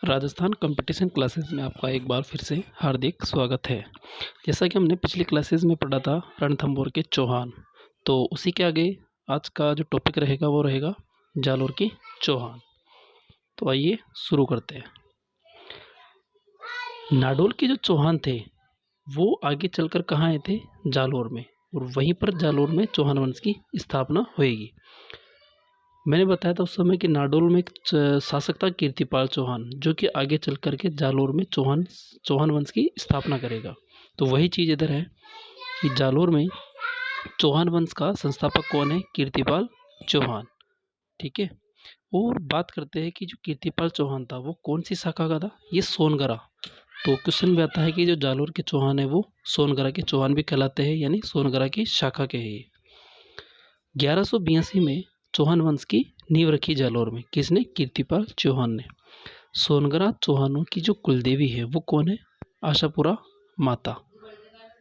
Rajasthan competition classes में आपका एक बार फिर से हार्दिक स्वागत है। जैसा कि हमने पिछली क्लासेस में पढ़ा था रणथंभौर के चौहान, तो उसी के आगे आज का जो टॉपिक रहेगा वो रहेगा जालोर की चौहान। तो आइए शुरू करते हैं। नाडोल के जो चौहान थे वो आगे चलकर कहाँ आए थे? जालोर में, और वहीं पर जालोर में चौहान वंश की स्थापना होगी। मैंने बताया था उस समय कि नाडोल में एक शासक था कीर्तिपाल चौहान, जो कि आगे चल करके जालोर में चौहान वंश की स्थापना करेगा। तो वही चीज़ इधर है कि जालोर में चौहान वंश का संस्थापक कौन है? कीर्तिपाल चौहान। ठीक है। और बात करते हैं कि जो कीर्तिपाल चौहान था वो कौन सी शाखा का था? ये सोनगरा। तो क्वेश्चन में आता है कि जो जालोर के चौहान है वो सोनगरा के चौहान भी कहलाते हैं, यानी सोनगरा की शाखा के है। 1182 में चौहान वंश की नींव रखी जालोर में। किसने? कीर्तिपाल चौहान ने। सोनगरा चौहानों की जो कुलदेवी है वो कौन है? आशापुरा माता।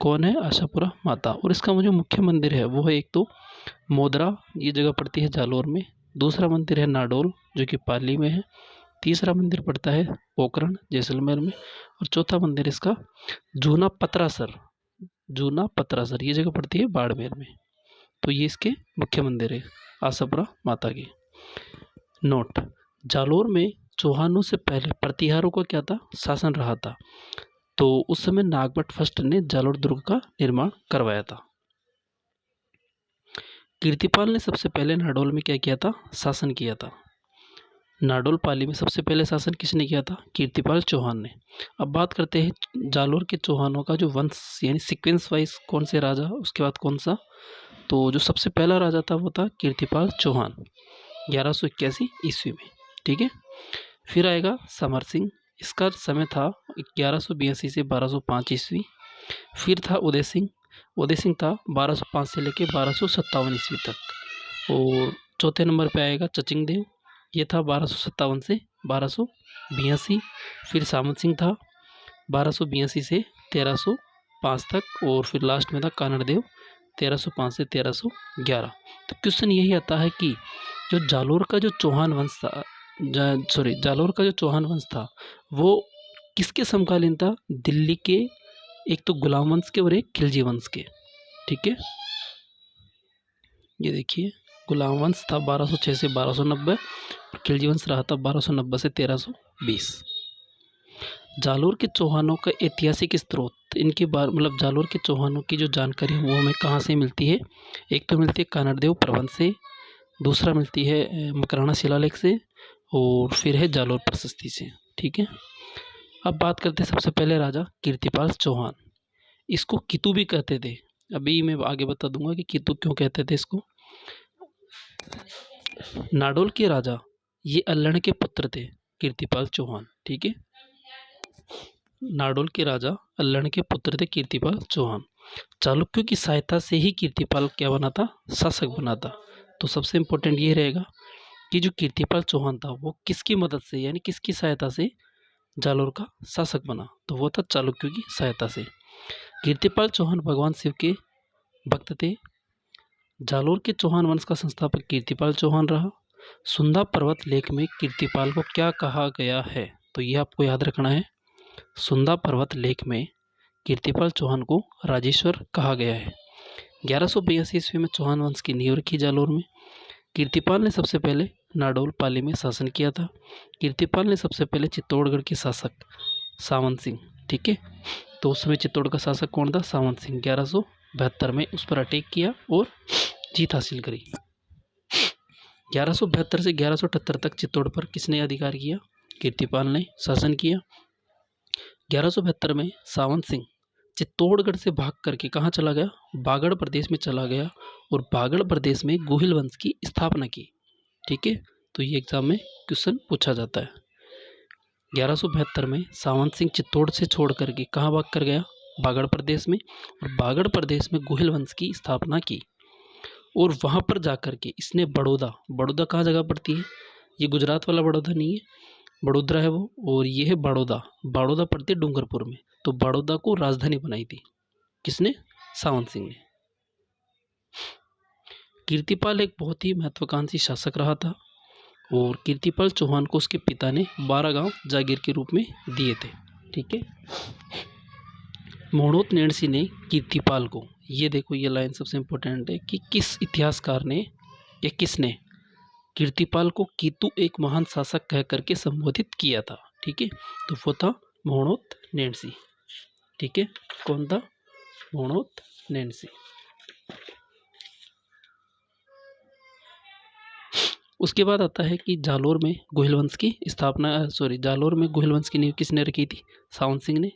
कौन है? आशापुरा माता। और इसका जो मुख्य मंदिर है वो है एक तो मोदरा, ये जगह पड़ती है जालोर में। दूसरा मंदिर है नाडोल जो कि पाली में है। तीसरा मंदिर पड़ता है पोखरण जैसलमेर में। और चौथा मंदिर इसका जूना पत्रासर, ये जगह पड़ती है बाड़मेर में। तो ये इसके मुख्य मंदिर है आशापुरा माता के। नोट: जालोर में चौहानों से पहले प्रतिहारों का क्या था? शासन रहा था। तो उस समय नागभट्ट फर्स्ट ने जालोर दुर्ग का निर्माण करवाया था। कीर्तिपाल ने सबसे पहले नाडोल में क्या किया था? शासन किया था। नाडोल पाली में सबसे पहले शासन किसने किया था? कीर्तिपाल चौहान ने। अब बात करते हैं जालोर के चौहानों का जो वंश यानी सीक्वेंस वाइज कौन से राजा, उसके बाद कौन सा। तो जो सबसे पहला राजा था वो था कीर्तिपाल चौहान 1181 ईस्वी में। ठीक है। फिर आएगा समर सिंह, इसका समय था 1182 से 1205 ईस्वी। फिर था उदय सिंह था 1205 से लेकर 1257 ईस्वी तक। और चौथे नंबर पे आएगा चचिंग देव, ये था 1257 से 1282। फिर सामंत सिंह था 1282 से 1305 तक। और फिर लास्ट में था कानड़ देव 1305 से 1311। तो क्वेश्चन यही आता है कि जो जालोर का जो चौहान वंश था जालोर का जो चौहान वंश था वो किसके समकालीन था? दिल्ली के एक तो गुलाम वंश के और एक खिलजी वंश के। ठीक है, ये देखिए गुलाम वंश था 1206 से 1290 और खिलजी वंश रहा था 1290 से 1320। जालोर के चौहानों का ऐतिहासिक स्रोत, इनके बारे मतलब जालोर के चौहानों की जो जानकारी है वो हमें कहाँ से मिलती है? एक तो मिलती है कानड़देव प्रबंध से, दूसरा मिलती है मकराना शिलालेख से, और फिर है जालोर प्रशस्ति से। ठीक है। अब बात करते हैं सबसे पहले राजा कीर्तिपाल चौहान। इसको कितु भी कहते थे। अभी मैं आगे बता दूंगा कि कितु क्यों कहते थे इसको। नाडोल के राजा ये अल्लड़ के पुत्र थे कीर्तिपाल चौहान। ठीक है। नाडोल के राजा अल्लड़ के पुत्र थे कीर्तिपाल चौहान। चालुक्यों की सहायता से ही कीर्तिपाल क्या बना था? शासक बना था। तो सबसे इंपॉर्टेंट ये रहेगा कि जो कीर्तिपाल चौहान था वो किसकी मदद से यानी किसकी सहायता से जालोर का शासक बना? तो वो था चालुक्यों की सहायता से। कीर्तिपाल चौहान भगवान शिव के भक्त थे। जालोर के चौहान वंश का संस्थापक कीर्तिपाल चौहान रहा। सुंदा पर्वत लेख में कीर्तिपाल को क्या कहा गया है? तो यह आपको याद रखना है। सुंदा पर्वत लेख में कीर्तिपाल चौहान को राजेश्वर कहा गया है। 1182 ईस्वी में चौहान वंश की नींव रखी जालोर में। कीर्तिपाल ने सबसे पहले नाडोल पाली में शासन किया था। कीर्तिपाल ने सबसे पहले चित्तौड़गढ़ के शासक सावंत सिंह, ठीक है, तो उस समय चित्तौड़ का शासक कौन था? सावंत सिंह। 1172 में उस पर अटैक किया और जीत हासिल करी। 1172 से 1178 तक चित्तौड़ पर किसने अधिकार किया? कीर्तिपाल ने शासन किया। 1172 में सावंत सिंह चित्तौड़गढ़ से भाग करके कहाँ चला गया? बागड़ प्रदेश में चला गया और बागड़ प्रदेश में गोहिल वंश की स्थापना की। ठीक है, तो ये एग्जाम में क्वेश्चन पूछा जाता है। 1172 में सावंत सिंह चित्तौड़ से छोड़ करके कहाँ भाग कर गया? बागड़ प्रदेश में, और बागड़ प्रदेश में गोहिल वंश की स्थापना की। और वहाँ पर जाकर के इसने बड़ौदा कहाँ जगह पड़ती है? ये गुजरात वाला बड़ौदा नहीं है, बड़ोदरा है वो, और ये है बड़ौदा पड़ती है डूंगरपुर में। तो बड़ौदा को राजधानी बनाई थी किसने? सावंत सिंह ने। कीर्तिपाल एक बहुत ही महत्वाकांक्षी शासक रहा था और कीर्तिपाल चौहान को उसके पिता ने 12 गांव जागीर के रूप में दिए थे। ठीक है। मोहणोत नेणसी ने कीर्तिपाल को, ये देखो ये लाइन सबसे इंपॉर्टेंट है कि किस इतिहासकार ने या किसने कीर्तिपाल को कीतु एक महान शासक कह करके संबोधित किया था। ठीक है, तो वो था मोहणोत नेणसी। ठीक है, कौन था? मोहणोत नेणसी। उसके बाद आता है कि जालोर में गोहिल वंश की स्थापना, जालोर में गोहिल वंश की नींव किसने रखी थी? सावन सिंह ने।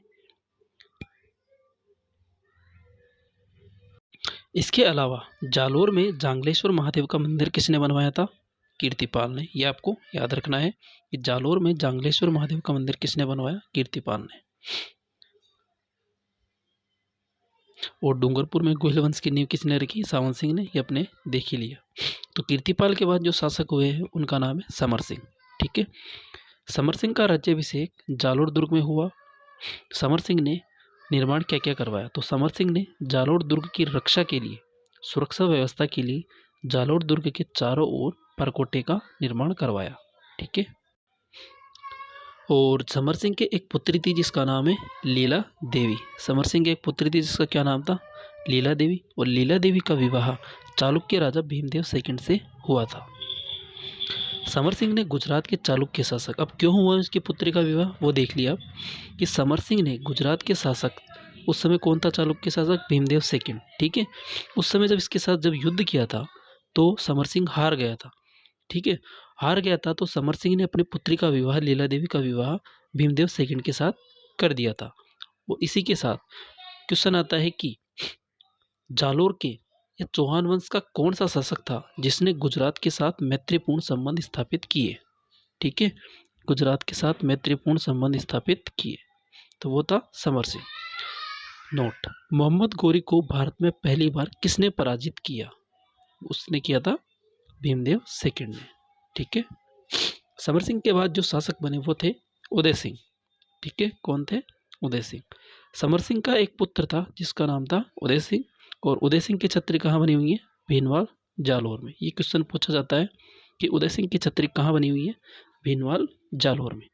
इसके अलावा जालोर में जांगलेश्वर महादेव का मंदिर किसने बनवाया था? कीर्तिपाल ने। यह आपको याद रखना है कि जालोर में जांगलेश्वर महादेव का मंदिर किसने बनवाया? कीर्तिपाल ने। और डूंगरपुर में गोहिल वंश की नींव किसने रखी? सावन सिंह ने। ये अपने देख ही लिया। तो कीर्तिपाल के बाद जो शासक हुए हैं उनका नाम है समर सिंह। ठीक है, समर सिंह का राज्याभिषेक जालोर दुर्ग में हुआ। समर सिंह ने निर्माण क्या क्या करवाया? तो समर सिंह ने जालोर दुर्ग की रक्षा के लिए, सुरक्षा व्यवस्था के लिए जालोर दुर्ग के चारों ओर परकोटे का निर्माण करवाया। ठीक है, और समर सिंह के एक पुत्री थी जिसका नाम है लीला देवी। समर सिंह की एक पुत्री थी जिसका क्या नाम था? लीला देवी। और लीला देवी का विवाह चालुक्य राजा भीमदेव सेकंड से हुआ था। समर सिंह ने गुजरात के चालुक्य शासक, अब क्यों हुआ उसकी पुत्री का विवाह वो देख लिया कि समर सिंह ने गुजरात के शासक, उस समय कौन था चालुक्य शासक? भीमदेव सेकंड। ठीक है, उस समय जब इसके साथ जब युद्ध किया था तो समर सिंह हार गया था। ठीक है, हार गया था तो समर सिंह ने अपनी पुत्री का विवाह, लीला देवी का विवाह भीमदेव सेकंड के साथ कर दिया था। वो इसी के साथ क्वेश्चन आता है कि जालोर के या चौहान वंश का कौन सा शासक था जिसने गुजरात के साथ मैत्रीपूर्ण संबंध स्थापित किए? ठीक है, गुजरात के साथ मैत्रीपूर्ण संबंध स्थापित किए, तो वो था समर सिंह। नोट, मोहम्मद गोरी को भारत में पहली बार किसने पराजित किया? उसने किया था भीमदेव सेकंड ने। ठीक है, समर सिंह के बाद जो शासक बने वो थे उदय सिंह। ठीक है, कौन थे? उदय सिंह। समर सिंह का एक पुत्र था जिसका नाम था उदय सिंह, और उदय सिंह की छत्री कहाँ बनी हुई है? भीनवाल जालोर में। ये क्वेश्चन पूछा जाता है कि उदय सिंह की छत्री कहाँ बनी हुई है? भीनवाल जालोर में।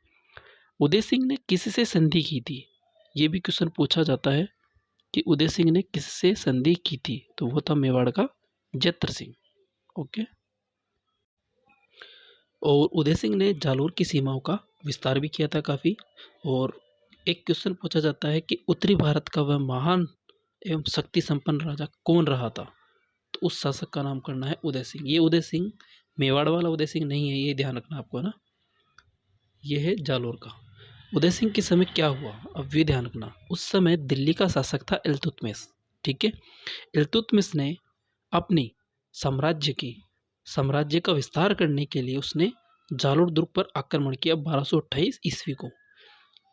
उदय सिंह ने किससे संधि की थी? ये भी क्वेश्चन पूछा जाता है कि उदय सिंह ने किससे संधि की थी? तो वो था मेवाड़ का जत्र सिंह। ओके, और उदय सिंह ने जालोर की सीमाओं का विस्तार भी किया था काफ़ी। और एक क्वेश्चन पूछा जाता है कि उत्तरी भारत का वह महान एवं शक्ति संपन्न राजा कौन रहा था? तो उस शासक का नाम करना है उदय सिंह। ये उदय सिंह मेवाड़ वाला उदय सिंह नहीं है, ये ध्यान रखना आपको ना, ये है जालोर का। उदय सिंह के समय क्या हुआ, अब ये ध्यान रखना। उस समय दिल्ली का शासक था इल्तुतमिश। ठीक है, इल्तुतमिश ने अपनी साम्राज्य का विस्तार करने के लिए उसने जालोर दुर्ग पर आक्रमण किया 1228 ईस्वी को।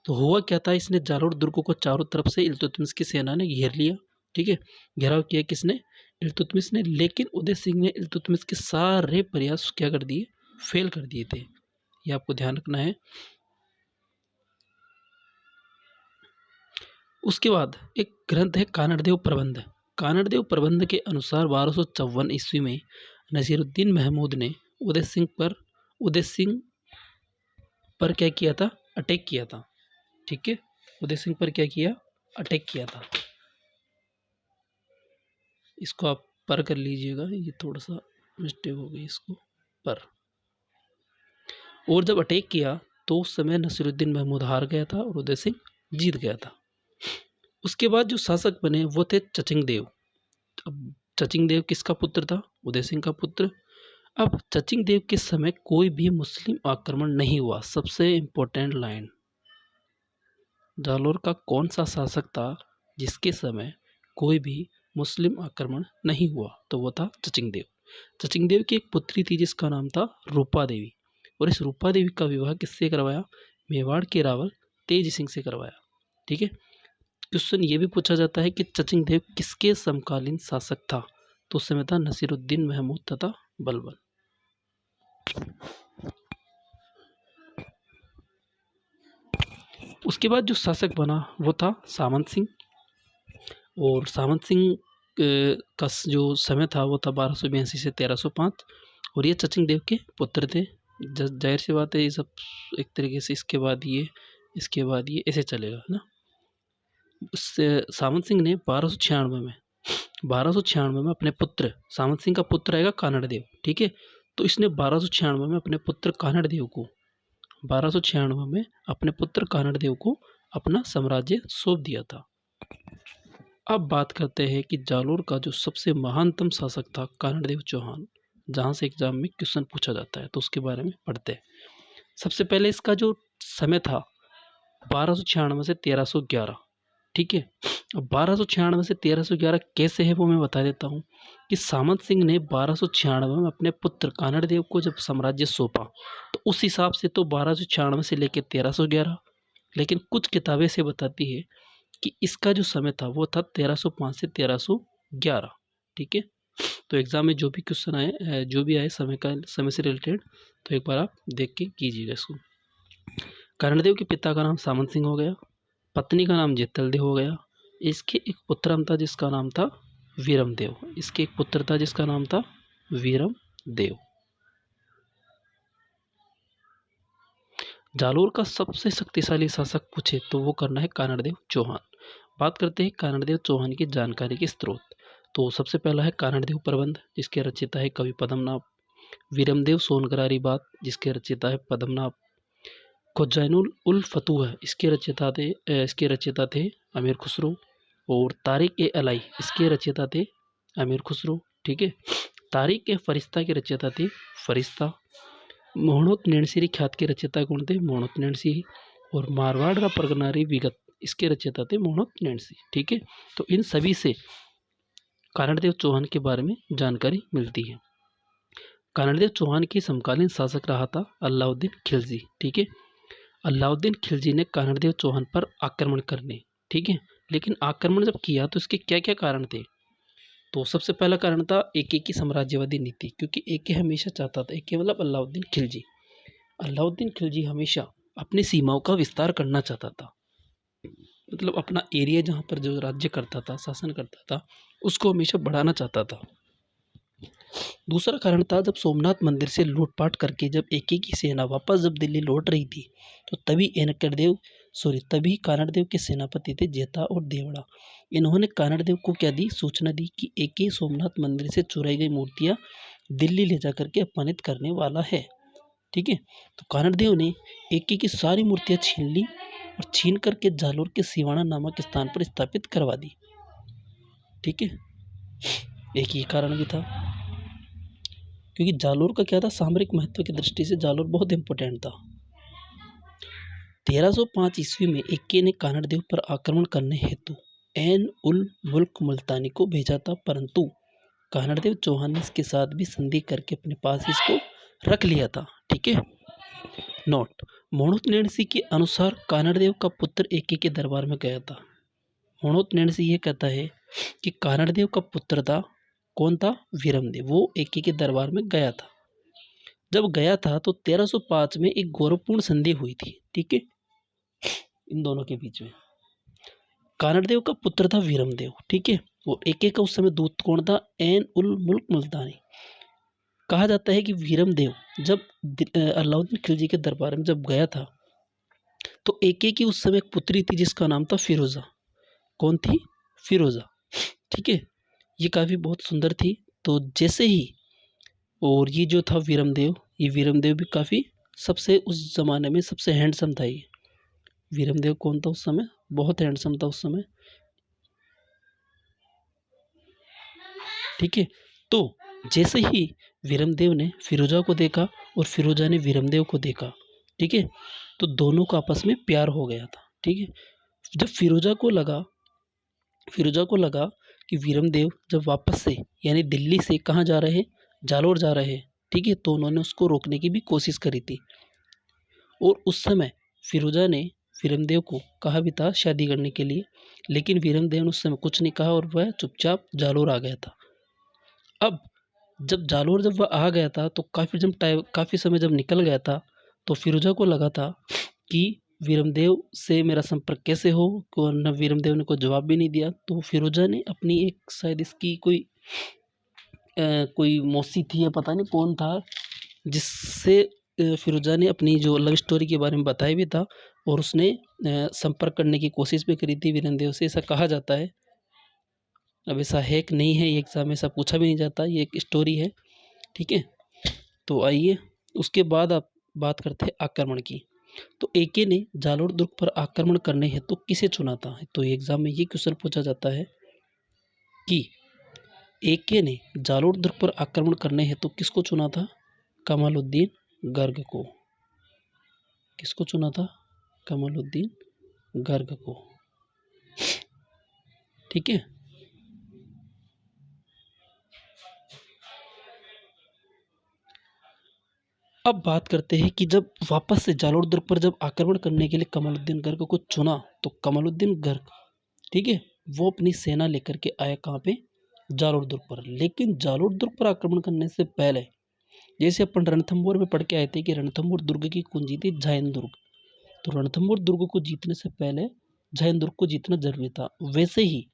तो हुआ क्या था, इसने जालोर दुर्ग को चारों तरफ से इल्तुतमिश की सेना ने घेर लिया। ठीक है, घेराव किया किसने? इल्तुतमिश ने। लेकिन उदय सिंह ने इल्तुतमिश के सारे प्रयास क्या कर दिए? फेल कर दिए थे। ये आपको ध्यान रखना है। उसके बाद एक ग्रंथ है कानड़देव प्रबंध। कानड़देव प्रबंध के अनुसार 1254 ईस्वी में नसीरुद्दीन महमूद ने उदय सिंह पर क्या किया था? अटैक किया था। ठीक है, उदय सिंह पर क्या किया? अटैक किया था। इसको आप पर कर लीजिएगा, ये थोड़ा सा मिस्टेक हो गई, इसको पर। और जब अटैक किया तो उस समय नसीरुद्दीन महमूद हार गया था और उदय सिंह जीत गया था। उसके बाद जो शासक बने वो थे चचिंग देव। अब चचिंग देव किसका पुत्र था? उदय सिंह का पुत्र। अब चचिंग देव के समय कोई भी मुस्लिम आक्रमण नहीं हुआ। सबसे इंपॉर्टेंट लाइन, जालोर का कौन सा शासक था जिसके समय कोई भी मुस्लिम आक्रमण नहीं हुआ? तो वो था चचिंग देव। चचिंग देव की एक पुत्री थी जिसका नाम था रूपा देवी, और इस रूपा देवी का विवाह किससे करवाया? मेवाड़ के रावल तेज सिंह से करवाया। ठीक है, क्वेश्चन ये भी पूछा जाता है कि चचिंग देव किसके समकालीन शासक था? तो उस समय था नसीरुद्दीन महमूद तथा बलबन। उसके बाद जो शासक बना वो था सामंत सिंह, और सामंत सिंह का जो समय था वो था 1282 से 1305, और ये चचिंग देव के पुत्र थे। जाहिर सी बात है ये सब एक तरीके से इसके बाद ये ऐसे चलेगा, है ना। उससे सामंत सिंह ने 1296 में अपने पुत्र, सामंत सिंह का पुत्र आएगा कानड़देव, ठीक है। तो इसने 1296 में अपने पुत्र कानड़देव को 1296 में अपने पुत्र कानड़देव को अपना साम्राज्य सौंप दिया था। अब बात करते हैं कि जालोर का जो सबसे महानतम शासक था कानड़देव चौहान, जहाँ से एग्जाम में क्वेश्चन पूछा जाता है, तो उसके बारे में पढ़ते हैं। सबसे पहले इसका जो समय था 1296 से 1311, ठीक है। अब 1296 से 1311 कैसे है वो मैं बता देता हूँ कि सामंत सिंह ने 1296 में अपने पुत्र कानड़देव को जब साम्राज्य सौंपा, तो उस हिसाब से तो 1296 से लेकर 1311, लेकिन कुछ किताबें से बताती है कि इसका जो समय था वो था 1305 से 1311, ठीक है। तो एग्जाम में जो भी क्वेश्चन आए, जो भी आए समय से रिलेटेड, तो एक बार आप देख के कीजिएगा इसको। कर्णदेव के पिता का नाम सामंत सिंह हो गया, पत्नी का नाम जेतलदेव हो गया। इसके एक पुत्र था जिसका नाम था वीरमदेव। इसके एक पुत्र था जिसका नाम था वीरमदेव। जालोर का सबसे शक्तिशाली शासक पूछे तो वो करना है कानड़देव चौहान। बात करते हैं कानड़देव चौहान की जानकारी के स्रोत। तो सबसे पहला है कानड़देव प्रबंध, जिसके रचयिता है कवि पद्मनाभ। वीरमदेव सोनगरारी बात, जिसके रचयिता है पद्मनाभ। खुजैनुल उल फतूह, इसके रचयिता थे अमीर खुसरो। और तारिक ए अलाई, इसके रचयिता थे अमीर खुसरो, ठीक है। तारिक ए फरिश्ता के रचयिता थे फरिश्ता। मोहनोत नैणसीरी ख्यात के रचयिता कौन थे? मोहनोत नैणसी। और मारवाड़ का परगनारी विगत, इसके रचयिता थे मोहनोत नैणसी, ठीक है। तो इन सभी से कानड़देव चौहान के बारे में जानकारी मिलती है। कानड़देव चौहान की समकालीन शासक रहा था अलाउद्दीन खिलजी, ठीक है। अलाउद्दीन खिलजी ने कानड़देव चौहान पर आक्रमण करने, ठीक है, लेकिन आक्रमण जब किया तो इसके क्या क्या कारण थे? तो सबसे पहला कारण था एके की साम्राज्यवादी नीति, क्योंकि एके हमेशा चाहता था, एके मतलब अलाउद्दीन खिलजी हमेशा अपनी सीमाओं का विस्तार करना चाहता था, मतलब अपना एरिया जहाँ पर जो राज्य करता था, शासन करता था, उसको हमेशा बढ़ाना चाहता था। दूसरा कारण था जब सोमनाथ मंदिर से लूटपाट करके जब एके की सेना वापस जब दिल्ली लौट रही थी, तो तभी कानड़देव के सेनापति थे जेता और देवड़ा। इन्होंने कानड़देव को क्या दी? सूचना दी कि एके सोमनाथ मंदिर से चुराई गई मूर्तियां दिल्ली ले जाकर के अपमानित करने वाला है, ठीक है। तो कानड़देव ने एके की सारी मूर्तियां छीन ली और छीन करके जालोर के सिवाना नामक स्थान पर स्थापित करवा दी, ठीक है। एक ये कारण भी था, क्योंकि जालोर का क्या था, सामरिक महत्व की दृष्टि से जालोर बहुत इंपॉर्टेंट था। 1305 ईस्वी में एके ने कानड़देव पर आक्रमण करने हेतु ऐन उल मुल्क मुल्तानी को भेजा था, परंतु कानड़देव चौहान ने इसके साथ भी संधि करके अपने पास इसको रख लिया था, ठीक है। नोट, मोहनोत नैणसी के अनुसार कानड़देव का पुत्र एके के दरबार में गया था। मोहनोत नैणसी ये कहता है कि कानड़देव का पुत्र था, कौन था? वीरमदेव। वो एके के दरबार में गया था। जब गया था तो 1305 में एक गौरवपूर्ण संधि हुई थी, ठीक है, इन दोनों के बीच में। कानड़देव का पुत्र था वीरमदेव, ठीक है। वो एके का उस समय दूत कौन था? ऐन उल मुल्क मुल्तानी। कहा जाता है कि वीरमदेव जब अलाउद्दीन खिलजी के दरबार में जब गया था, तो एके की उस समय एक पुत्री थी जिसका नाम था फिरोजा। कौन थी? फिरोजा, ठीक है। ये काफी बहुत सुंदर थी। तो जैसे ही, और ये जो था वीरमदेव, ये वीरमदेव भी काफी सबसे उस जमाने में सबसे हैंडसम था। ये वीरमदेव कौन था उस समय? बहुत हैंडसम था उस समय, ठीक है। तो जैसे ही वीरमदेव ने फिरोजा को देखा और फिरोजा ने वीरमदेव को देखा, ठीक है, तो दोनों का आपस में प्यार हो गया था, ठीक है। जब फिरोजा को लगा कि वीरमदेव जब वापस से यानी दिल्ली से कहाँ जा रहे हैं? जालोर जा रहे हैं, ठीक है। तो उन्होंने उसको रोकने की भी कोशिश करी थी, और उस समय फिरोजा ने वीरमदेव को कहा भी था शादी करने के लिए, लेकिन वीरमदेव ने उस समय कुछ नहीं कहा और वह चुपचाप जालोर आ गया था। अब जब वह आ गया था तो काफी समय जब निकल गया था, तो फिरोजा को लगा था कि वीरमदेव से मेरा संपर्क कैसे हो, वरना वीरमदेव ने कोई जवाब भी नहीं दिया। तो फिरोजा ने अपनी एक शायद इसकी कोई मौसी थी या पता नहीं कौन था, जिससे फिरोजा ने अपनी जो लव स्टोरी के बारे में बताया भी था और उसने संपर्क करने की कोशिश भी करी थी वीरेंद्र देव से, ऐसा कहा जाता है। अब ऐसा है कि नहीं है, ये एग्जाम में ऐसा पूछा भी नहीं जाता, ये एक स्टोरी है। ठीक है, तो आइए उसके बाद आप बात करते हैं आक्रमण की। तो एके ने जालोर दुर्ग पर आक्रमण करने हेतु किसे चुना था? तो एग्जाम में ये क्वेश्चन पूछा जाता है कि एके ने जालोर दुर्ग पर आक्रमण करने हेतु किसको चुना था? कमालुद्दीन गर्ग को। किसको चुना था? कमालुद्दीन गर्ग को। ठीक है, अब बात करते हैं कि जब वापस से जालोर दुर्ग पर जब आक्रमण करने के लिए कमालुद्दीन गर्ग को चुना, तो कमालुद्दीन गर्ग, ठीक है, वो अपनी सेना लेकर के आया कहाँ पे? जालोर दुर्ग पर। लेकिन जालोर दुर्ग पर आक्रमण करने से पहले, जैसे अपन रणथंभौर में पढ़ के आए थे कि रणथंभौर दुर्ग की कुंजी थी जैन दुर्ग, तो रणथंभौर दुर्ग को जीतने से पहले जैन दुर्ग को जीतना जरूरी था। वैसे ही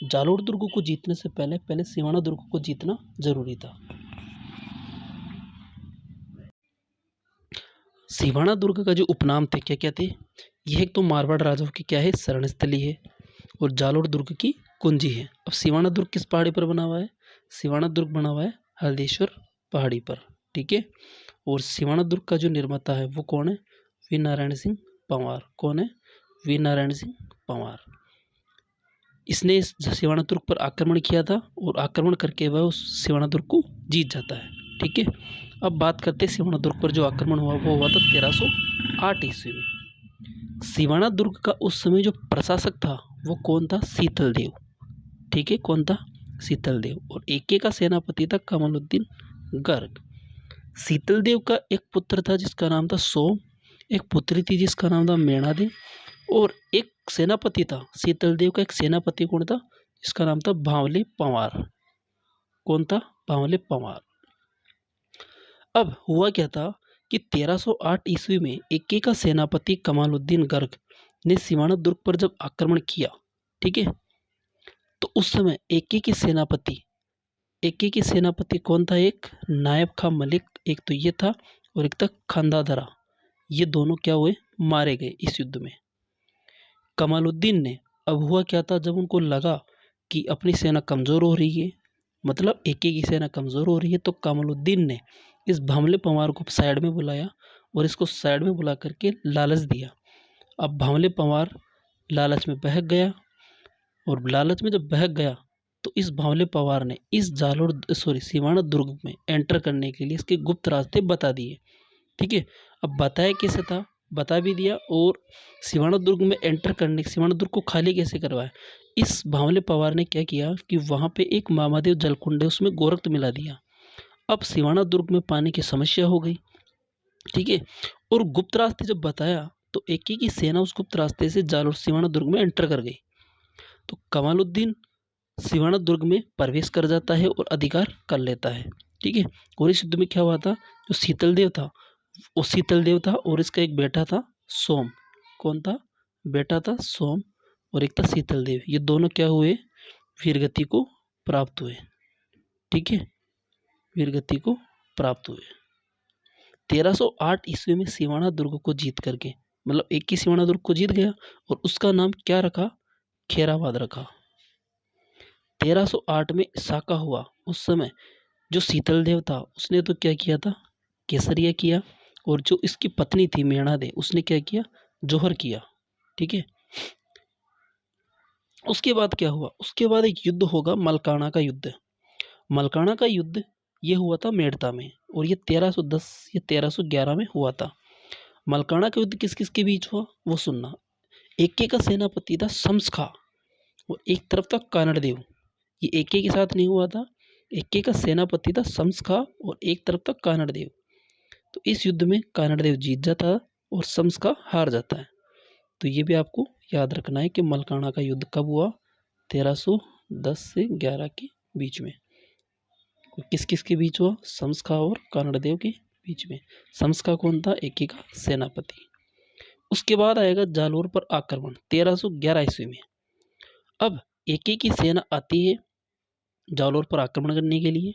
जालोर दुर्ग को जीतने से पहले पहले सिवाना दुर्ग को जीतना जरूरी था। सिवाना दुर्ग का जो उपनाम थे क्या क्या थे? यह एक तो मारवाड़ राजाओं की क्या है? शरण स्थली है, और जालोर दुर्ग की कुंजी है। अब सिवाना दुर्ग किस पहाड़ी पर बना हुआ है? सिवाना दुर्ग बना हुआ है हल्देश्वर पहाड़ी पर। ठीक है, और सिवाना दुर्ग का जो निर्माता है वो कौन है? वीर नारायण सिंह पंवार। कौन है? वीर नारायण सिंह पंवार। इसने इस सिवाना दुर्ग पर आक्रमण किया था और आक्रमण करके वह उस सिवाना दुर्ग को जीत जाता है। ठीक है, अब बात करते हैं सिवाना दुर्ग पर जो आक्रमण हुआ वो हुआ था 1308 ईस्वी में। सिवाना दुर्ग का उस समय जो प्रशासक था वो कौन था? शीतल देव। ठीक है, कौन था? शीतल देव। और एके का सेनापति था कमालुद्दीन गर्ग। शीतल देव का एक पुत्र था जिसका नाम था सोम, एक पुत्री थी जिसका नाम था मेणादे, और एक सेनापति था शीतल देव का, एक सेनापति कौन था? जिसका नाम था भांवले पंवार। कौन था? भांवले पंवार। अब हुआ क्या था कि 1308 ईस्वी में एके का सेनापति कमालुद्दीन गर्ग ने सिवाना दुर्ग पर जब आक्रमण किया, ठीक है, तो उस समय एके के सेनापति कौन था? एक नायब खां मलिक, एक तो ये था, और एक था खंदादरा। ये दोनों क्या हुए? मारे गए इस युद्ध में। कमालुद्दीन ने, अब हुआ क्या था, जब उनको लगा कि अपनी सेना कमजोर हो रही है, मतलब एके की सेना कमजोर हो रही है, तो कमालुद्दीन ने इस भामले पंवार को साइड में बुलाया और इसको साइड में बुला करके लालच दिया। अब भामले पंवार लालच में बहक गया, और लालच में जब बहक गया तो इस भामले पंवार ने इस सिवाना दुर्ग में एंटर करने के लिए इसके गुप्त रास्ते बता दिए। ठीक है, अब बताया कैसे था? बता भी दिया, और सिवाना दुर्ग में एंटर करने, सिवाना दुर्ग को खाली कैसे करवाया? इस भांवले पवार ने क्या किया कि वहां पे एक मामादेव जलकुंड है, उसमें गोरख मिला दिया। अब सिवाना दुर्ग में पानी की समस्या हो गई। ठीक है, और गुप्त रास्ते जब बताया तो एक की सेना उस गुप्त रास्ते से जालोर सिवाना दुर्ग में एंटर कर गई। तो कमालुद्दीन सिवाना दुर्ग में प्रवेश कर जाता है और अधिकार कर लेता है। ठीक है, और इस युद्ध में क्या हुआ था? जो शीतलदेव था वो शीतलदेव था, और इसका एक बेटा था सोम। कौन था? बेटा था सोम, और एक था शीतलदेव। ये दोनों क्या हुए? वीरगति को प्राप्त हुए। ठीक है, वीरगति को प्राप्त हुए। 1308 ईस्वी में सिवाना दुर्ग को जीत करके, मतलब एक ही सिवाना दुर्ग को जीत गया, और उसका नाम क्या रखा? खेराबाद रखा। 1308 में साका हुआ। उस समय जो शीतलदेव था उसने तो क्या किया था? केसरिया किया, और जो इसकी पत्नी थी मेणादे उसने क्या किया? जोहर किया। ठीक है, उसके बाद क्या हुआ? उसके बाद एक युद्ध होगा, मलकाना का युद्ध। मलकाना का युद्ध ये हुआ था मेड़ता में, और ये 1310 या 1311 में हुआ था। मलकाना का युद्ध किस किस के बीच हुआ वो सुनना। एके का सेनापति था शम्सखा, और एक तरफ था कानड़देव। ये एके के साथ नहीं हुआ था, एके का सेनापति था शम्सखा और एक तरफ था कानड़देव। तो इस युद्ध में कानड़देव जीत जाता है और शम्सखा हार जाता है। तो ये भी आपको याद रखना है कि मलकाना का युद्ध कब हुआ? 1310 से 11 के बीच में। किस किस के बीच हुआ? शम्सखा और कानड़देव के बीच में। शम्सखा कौन था? एके का सेनापति। उसके बाद आएगा जालोर पर आक्रमण 1311 ईस्वी में। अब एके की सेना आती है जालोर पर आक्रमण करने के लिए।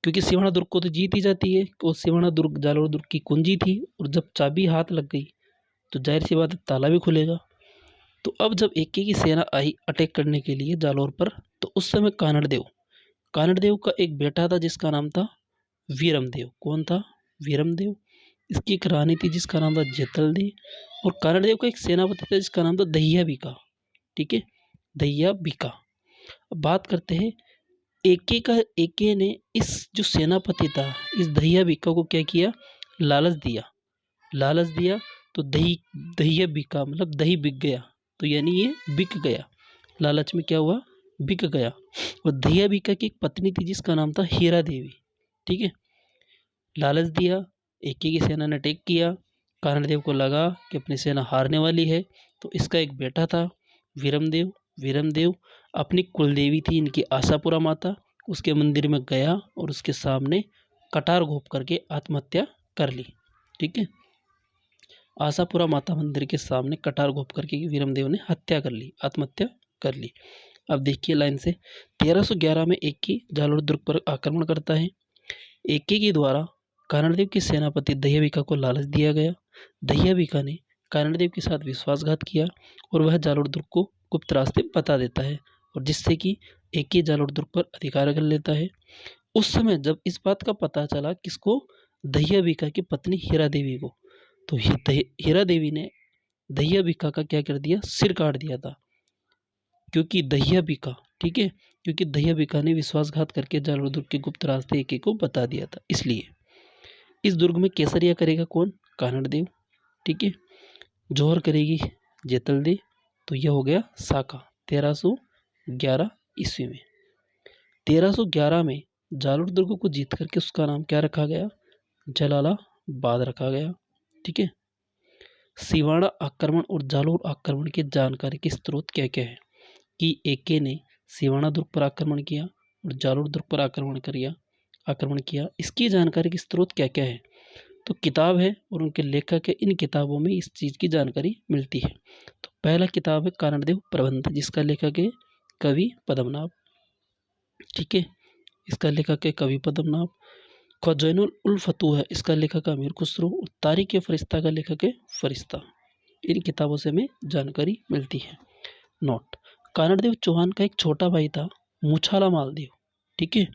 क्योंकि सिवाना दुर्ग को तो जीत ही जाती है, और सिवाना दुर्ग जालोर दुर्ग की कुंजी थी, और जब चाबी हाथ लग गई तो जाहिर सी बात है ताला भी खुलेगा। तो अब जब एके की सेना आई अटैक करने के लिए जालोर पर, तो उस समय कानड़देव का एक बेटा था जिसका नाम था वीरमदेव। कौन था? वीरमदेव। इसकी एक रानी थी जिसका नाम था जेतलदेव, और कानड़देव का एक सेनापति था जिसका नाम था दहिया बीका। ठीक है, दहिया बीका। अब बात करते हैं एके ने इस जो सेनापति था इस दहिया बीका को क्या किया? लालच दिया। तो दहिया बिका मतलब दही बिक गया, तो यानी ये बिक गया, लालच में क्या हुआ? बिक गया। और दहिया बिका की एक पत्नी थी जिसका नाम था हीरा देवी। ठीक है, लालच दिया, एके की सेना ने अटैक किया, कारणदेव को लगा कि अपनी सेना हारने वाली है, तो इसका एक बेटा था वीरमदेव अपनी कुलदेवी थी इनकी आशापुरा माता, उसके मंदिर में गया और उसके सामने कटार घोंप करके आत्महत्या कर ली। ठीक है, आशापुरा माता मंदिर के सामने कटार घोंप करके वीरमदेव ने आत्महत्या कर ली। अब देखिए लाइन से, 1311 में एके जालोर दुर्ग पर आक्रमण करता है। एके के द्वारा कारणदेव के सेनापति दहियाबीका को लालच दिया गया। दहियाबीका ने कारणदेव के साथ विश्वासघात किया और वह जालोर दुर्ग को गुप्त रास्ते बता देता है, और जिससे कि एके जालोर दुर्ग पर अधिकार कर लेता है। उस समय जब इस बात का पता चला किसको? दहियाबीका की पत्नी हीरा देवी को, तो हीरा देवी ने दहियाबीका का क्या कर दिया? सिर काट दिया था। क्योंकि दहियाबीका, ठीक है, क्योंकि दहियाबीका ने विश्वासघात करके जालोर दुर्ग के गुप्त रास्ते एके को बता दिया था। इसलिए इस दुर्ग में केसरिया करेगा कौन? कानड़देव। ठीक है, जौहर करेगी जेतलदेव। तो यह हो गया साका 1311 ईस्वी में। 1311 में जालोर दुर्ग को जीत करके उसका नाम क्या रखा गया? जलालाबाद रखा गया। ठीक है, सिवाड़ा आक्रमण और जालोर आक्रमण की जानकारी के स्रोत क्या क्या है? कि एके ने सिवाड़ा दुर्ग पर आक्रमण किया और जालोर दुर्ग पर आक्रमण किया। इसकी जानकारी के स्रोत क्या क्या है? तो किताब है और उनके लेखक है। इन किताबों में इस चीज़ की जानकारी मिलती है। तो पहला किताब है कारणदेव प्रबंध, जिसका लेखक है कवि पद्मनाभ। ठीक है, इसका लेखक है कवि पद्मनाभ। खजैनुल उल फतूह है, इसका लेखक है अमीर खुसरो। और तारीख फरिश्ता का लेखक है फरिश्ता। इन किताबों से हमें जानकारी मिलती है। नोट, कानड़देव चौहान का एक छोटा भाई था मूछाला मालदेव। ठीक है,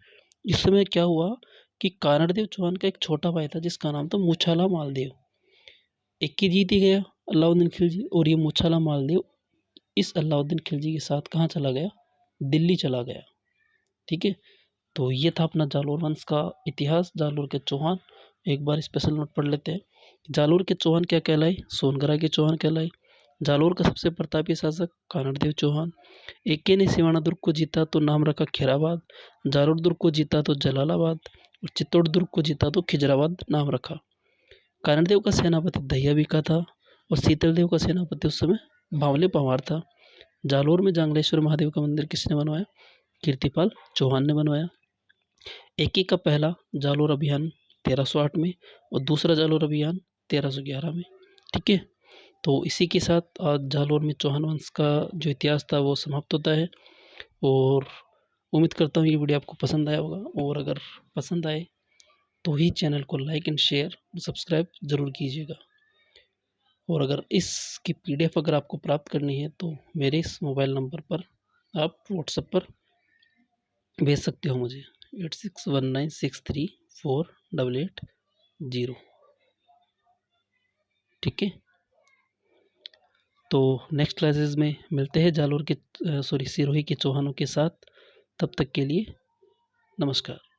इस समय क्या हुआ कि कानड़देव चौहान का एक छोटा भाई था जिसका नाम था मूछाला मालदेव। एके जीत ही गया अलाउद्दीन खिलजी, और ये मूछाला मालदेव इस अलाउद्दीन खिलजी के साथ कहाँ चला गया? दिल्ली चला गया। ठीक है, तो ये था अपना जालोर वंश का इतिहास, जालोर के चौहान। एक बार स्पेशल नोट पढ़ लेते हैं। जालोर के चौहान क्या कहलाए? सोनगरा के चौहान कहलाए। जालोर का सबसे प्रतापी शासक कानड़देव चौहान। एके ने सिवाना दुर्ग को जीता तो नाम रखा खैराबाद, जालोर दुर्ग को जीता तो जलालाबाद, और चित्तौड़ दुर्ग को जीता तो खिजराबाद नाम रखा। कारणदेव का सेनापति दहियाबीका था, और शीतलदेव का सेनापति उस समय बावले पंवार था। जालोर में जांगलेश्वर महादेव का मंदिर किसने बनवाया? कीर्तिपाल चौहान ने बनवाया। एके का पहला जालोर अभियान 1308 में और दूसरा जालोर अभियान 1311 में। ठीक है, तो इसी के साथ आज जालोर में चौहान वंश का जो इतिहास था वो समाप्त होता है। और उम्मीद करता हूँ ये वीडियो आपको पसंद आया होगा, और अगर पसंद आए तो ही चैनल को लाइक एंड शेयर सब्सक्राइब ज़रूर कीजिएगा। और अगर इसकी PDF अगर आपको प्राप्त करनी है तो मेरे इस मोबाइल नंबर पर आप व्हाट्सएप पर भेज सकते हो मुझे 8619634880। ठीक है, तो नेक्स्ट क्लासेस में मिलते हैं जालोर के सिरोही के चौहानों के साथ। तब तक के लिए नमस्कार।